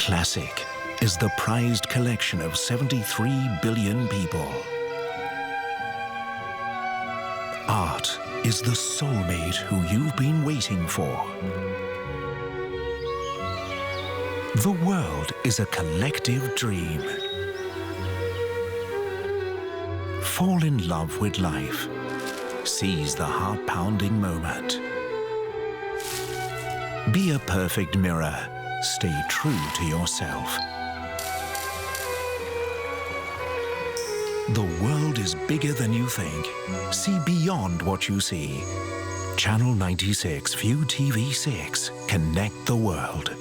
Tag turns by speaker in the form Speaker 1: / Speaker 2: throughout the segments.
Speaker 1: classic is the prized collection of 73 billion people. Art is the soulmate who you've been waiting for. The world is a collective dream. Fall in love with life. Seize the heart-pounding moment. Be a perfect mirror. Stay true to yourself. The world is bigger than you think. See beyond what you see. Channel 96, ViuTV6. Connect the world.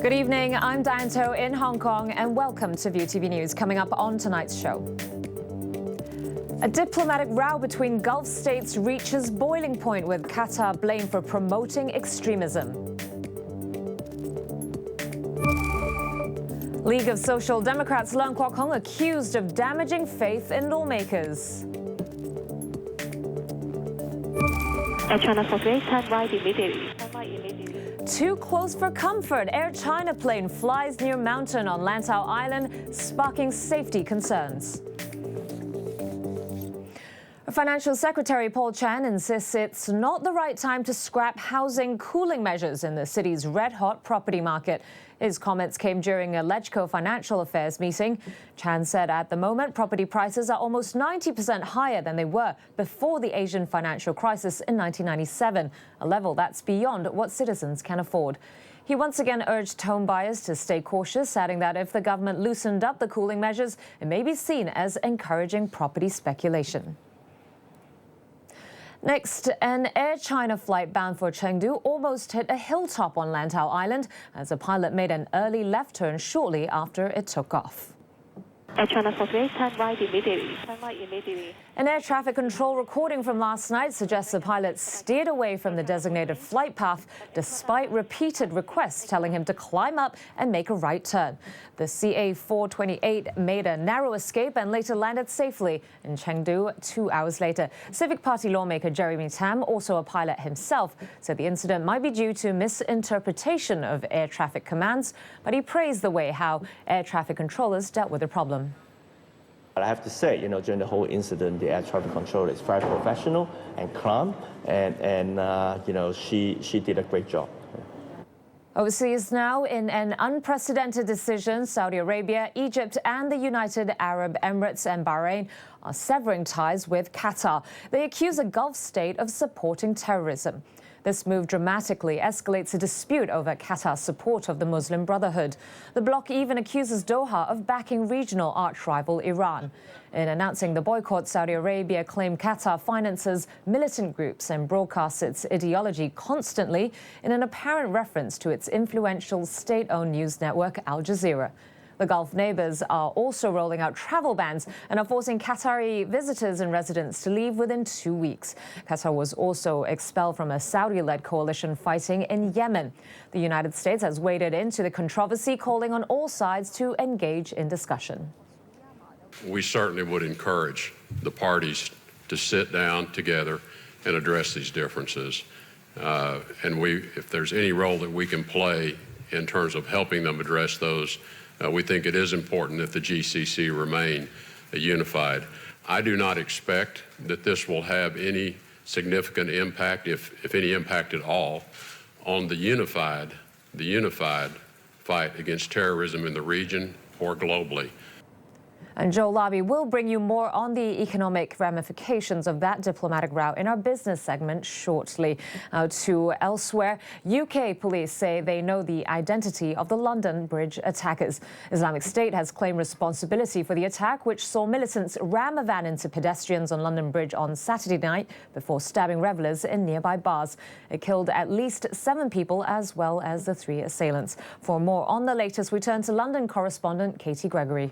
Speaker 2: Good evening, I'm Diane in Hong Kong and welcome to ViuTV News. Coming up on tonight's show. A diplomatic row between Gulf states reaches boiling point with Qatar blamed for promoting extremism. League of Social Democrats Leung Kwok Hong accused of damaging faith in lawmakers.
Speaker 3: Air China Force stand by immediately.
Speaker 2: Too close for comfort. Air China plane flies near mountain on Lantau Island, sparking safety concerns. Financial Secretary Paul Chan insists it's not the right time to scrap housing cooling measures in the city's red-hot property market. His comments came during a LegCo Financial Affairs meeting. Chan said at the moment, property prices are almost 90% higher than they were before the Asian financial crisis in 1997, a level that's beyond what citizens can afford. He once again urged home buyers to stay cautious, adding that if the government loosened up the cooling measures, it may be seen as encouraging property speculation. Next, an Air China flight bound for Chengdu almost hit a hilltop on Lantau Island as a pilot made an early left turn shortly after it took off.
Speaker 3: Air China Force stand by immediately.
Speaker 2: An air traffic control recording from last night suggests the pilot steered away from the designated flight path despite repeated requests telling him to climb up and make a right turn. The CA-428 made a narrow escape and later landed safely in Chengdu 2 hours later. Civic Party lawmaker Jeremy Tam, also a pilot himself, said the incident might be due to misinterpretation of air traffic commands, but he praised the way how air traffic controllers dealt with the problem.
Speaker 4: I have to say, during the whole incident, the air traffic controller is very professional and calm, and she did a great job.
Speaker 2: Overseas now, in an unprecedented decision, Saudi Arabia, Egypt and the United Arab Emirates and Bahrain are severing ties with Qatar. They accuse a Gulf state of supporting terrorism. This move dramatically escalates a dispute over Qatar's support of the Muslim Brotherhood. The bloc even accuses Doha of backing regional arch-rival Iran. In announcing the boycott, Saudi Arabia claimed Qatar finances militant groups and broadcasts its ideology constantly in an apparent reference to its influential state-owned news network Al Jazeera. The Gulf neighbours are also rolling out travel bans and are forcing Qatari visitors and residents to leave within 2 weeks. Qatar was also expelled from a Saudi-led coalition fighting in Yemen. The United States has waded into the controversy, calling on all sides to engage in discussion.
Speaker 5: We certainly would encourage the parties to sit down together and address these differences. If there's any role that we can play in terms of helping them address those, we think it is important that the GCC remain unified. I do not expect that this will have any significant impact, if any impact at all, on the unified fight against terrorism in the region or globally.
Speaker 2: And Joe Labi will bring you more on the economic ramifications of that diplomatic row in our business segment shortly. To elsewhere, UK police say they know the identity of the London Bridge attackers. Islamic State has claimed responsibility for the attack, which saw militants ram a van into pedestrians on London Bridge on Saturday night before stabbing revellers in nearby bars. It killed at least 7 people as well as the 3 assailants. For more on the latest, we turn to London correspondent Katie Gregory.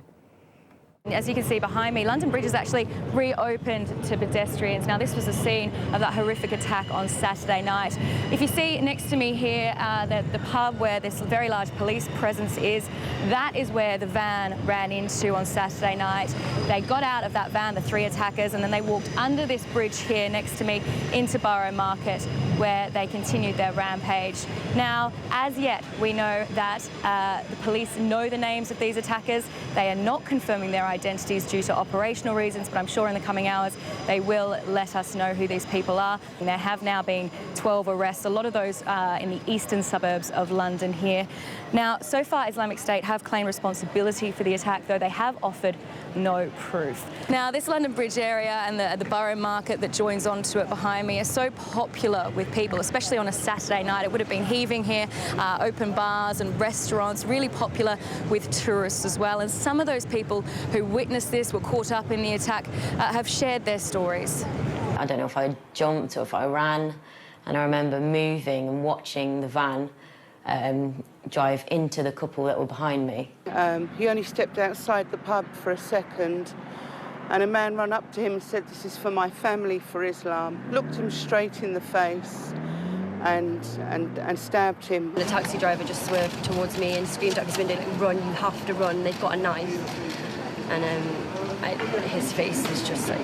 Speaker 6: As you can see behind me, London Bridge is actually reopened to pedestrians. Now, this was the scene of that horrific attack on Saturday night. If you see next to me here, the pub where this very large police presence is, that is where the van ran into on Saturday night. They got out of that van, the three attackers, and then they walked under this bridge here next to me into Borough Market, where they continued their rampage. Now, as yet, we know that the police know the names of these attackers. They are not confirming their identities due to operational reasons, but I'm sure in the coming hours they will let us know who these people are. And there have now been 12 arrests, a lot of those in the eastern suburbs of London here. Now, so far Islamic State have claimed responsibility for the attack, though they have offered no proof. Now, this London Bridge area and the Borough Market that joins onto it behind me are so popular with people, especially on a Saturday night. It would have been heaving here, open bars and restaurants, really popular with tourists as well. And some of those people who witnessed this, were caught up in the attack, have shared their stories.
Speaker 7: I don't know if I jumped or if I ran, and I remember moving and watching the van drive into the couple that were behind me.
Speaker 8: He only stepped outside the pub for a second, and a man ran up to him and said, "This is for my family, for Islam." Looked him straight in the face and stabbed him.
Speaker 9: The taxi driver just swerved towards me and screamed out his window, like, "Run, you have to run, they've got a knife." And his face was just like,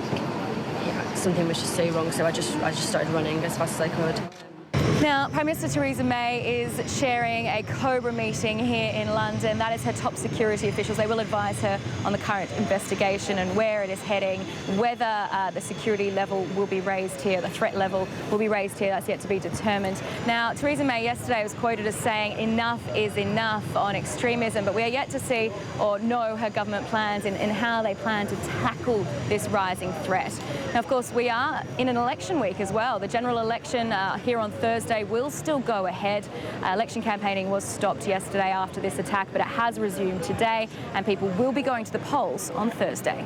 Speaker 9: yeah, something was just so wrong, so I just started running as fast as I could.
Speaker 6: Now, Prime Minister Theresa May is sharing a Cobra meeting here in London. That is her top security officials. They will advise her on the current investigation and where it is heading, whether the security level will be raised here, the threat level will be raised here. That's yet to be determined. Now, Theresa May yesterday was quoted as saying enough is enough on extremism, but we are yet to see or know her government plans in how they plan to tackle this rising threat. Now, of course, we are in an election week as well. The general election here on Thursday will still go ahead. Election campaigning was stopped yesterday after this attack, but it has resumed today, and people will be going to the polls on Thursday.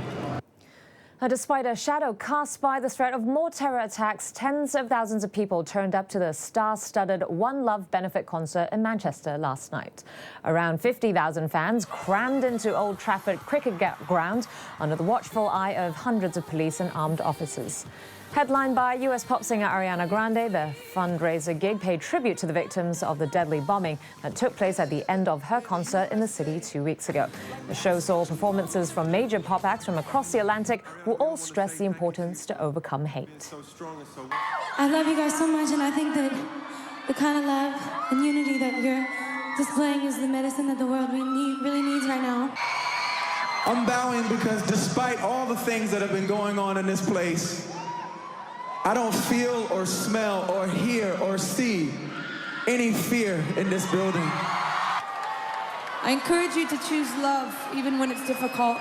Speaker 2: Despite a shadow cast by the threat of more terror attacks, tens of thousands of people turned up to the star-studded One Love benefit concert in Manchester last night. Around 50,000 fans crammed into Old Trafford cricket ground under the watchful eye of hundreds of police and armed officers. Headlined by US pop singer Ariana Grande, the fundraiser gig paid tribute to the victims of the deadly bombing that took place at the end of her concert in the city 2 weeks ago. The show saw performances from major pop acts from across the Atlantic who all stressed the importance to overcome hate.
Speaker 10: I love you guys so much, and I think that the kind of love and unity that you're displaying is the medicine that the world really needs right now.
Speaker 11: I'm bowing because despite all the things that have been going on in this place, I don't feel or smell or hear or see any fear in this building.
Speaker 10: I encourage you to choose love, even when it's difficult.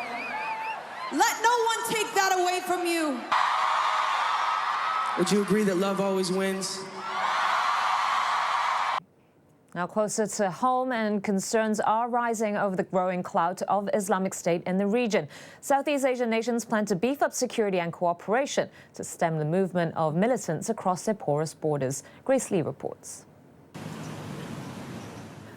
Speaker 10: Let no one take that away from you.
Speaker 12: Would you agree that love always wins?
Speaker 2: Now, closer to home, and concerns are rising over the growing clout of Islamic State in the region. Southeast Asian nations plan to beef up security and cooperation to stem the movement of militants across their porous borders. Grace Lee reports.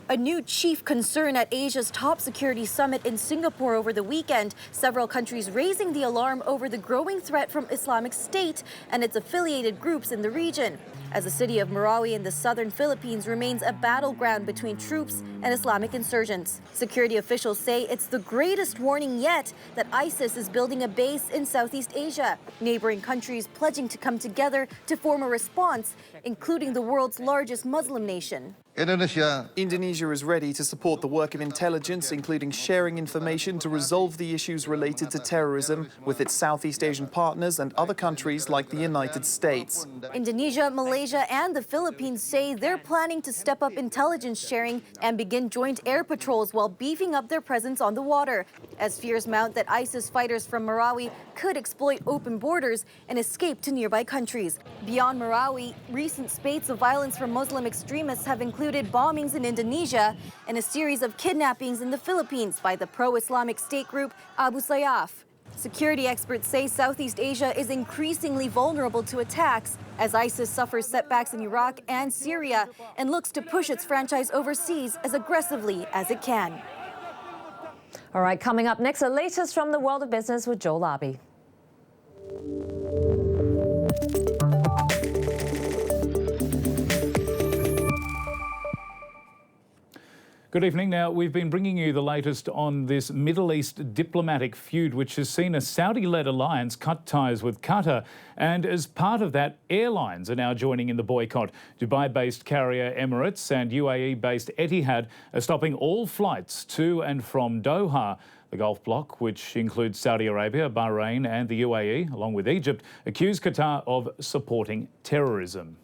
Speaker 13: A new chief concern at Asia's top security summit in Singapore over the weekend, several countries raising the alarm over the growing threat from Islamic State and its affiliated groups in the region, as the city of Marawi in the southern Philippines remains a battleground between troops and Islamic insurgents. Security officials say it's the greatest warning yet that ISIS is building a base in Southeast Asia, neighboring countries pledging to come together to form a response, including the world's largest Muslim nation.
Speaker 14: Indonesia is ready to support the work of intelligence, including sharing information to resolve the issues related to terrorism with its Southeast Asian partners and other countries like the United States.
Speaker 13: Indonesia, Malaysia, and the Philippines say they're planning to step up intelligence sharing and begin joint air patrols while beefing up their presence on the water, as fears mount that ISIS fighters from Marawi could exploit open borders and escape to nearby countries. Beyond Marawi, recent spates of violence from Muslim extremists have included bombings in Indonesia and a series of kidnappings in the Philippines by the pro-Islamic State group Abu Sayyaf. Security experts say Southeast Asia is increasingly vulnerable to attacks as ISIS suffers setbacks in Iraq and Syria and looks to push its franchise overseas as aggressively as it can.
Speaker 2: All right, coming up next, the latest from the world of business with Joel Labi.
Speaker 15: Good evening. Now, we've been bringing you the latest on this Middle East diplomatic feud, which has seen a Saudi-led alliance cut ties with Qatar. And as part of that, airlines are now joining in the boycott. Dubai-based carrier Emirates and UAE-based Etihad are stopping all flights to and from Doha. The Gulf bloc, which includes Saudi Arabia, Bahrain and the UAE, along with Egypt, accuse Qatar of supporting terrorism.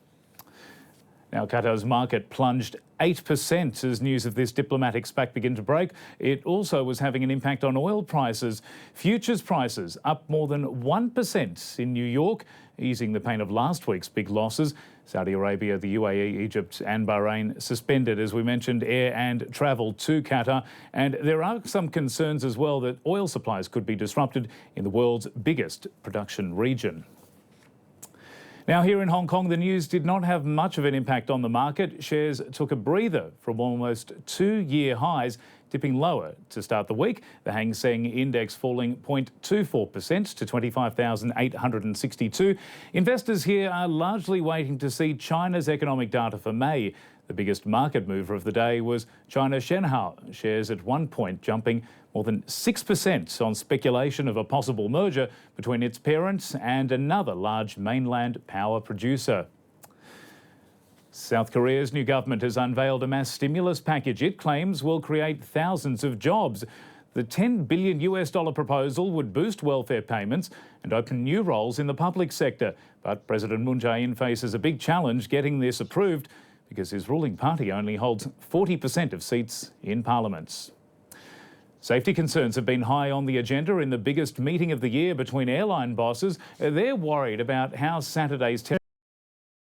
Speaker 15: Now, Qatar's market plunged 8% as news of this diplomatic spat began to break. It also was having an impact on oil prices. Futures prices up more than 1% in New York, easing the pain of last week's big losses. Saudi Arabia, the UAE, Egypt and Bahrain suspended, as we mentioned, air and travel to Qatar. And there are some concerns as well that oil supplies could be disrupted in the world's biggest production region. Now, here in Hong Kong, the news did not have much of an impact on the market. Shares took a breather from almost 2-year highs, dipping lower to start the week. The Hang Seng Index falling 0.24% to 25,862. Investors here are largely waiting to see China's economic data for May. The biggest market mover of the day was China Shenhao, shares at one point jumping more than 6% on speculation of a possible merger between its parent and another large mainland power producer. South Korea's new government has unveiled a mass stimulus package it claims will create thousands of jobs. The $10 billion proposal would boost welfare payments and open new roles in the public sector. But President Moon Jae-in faces a big challenge getting this approved because his ruling party only holds 40% of seats in parliament. Safety concerns have been high on the agenda in the biggest meeting of the year between airline bosses. They're worried about how Saturday's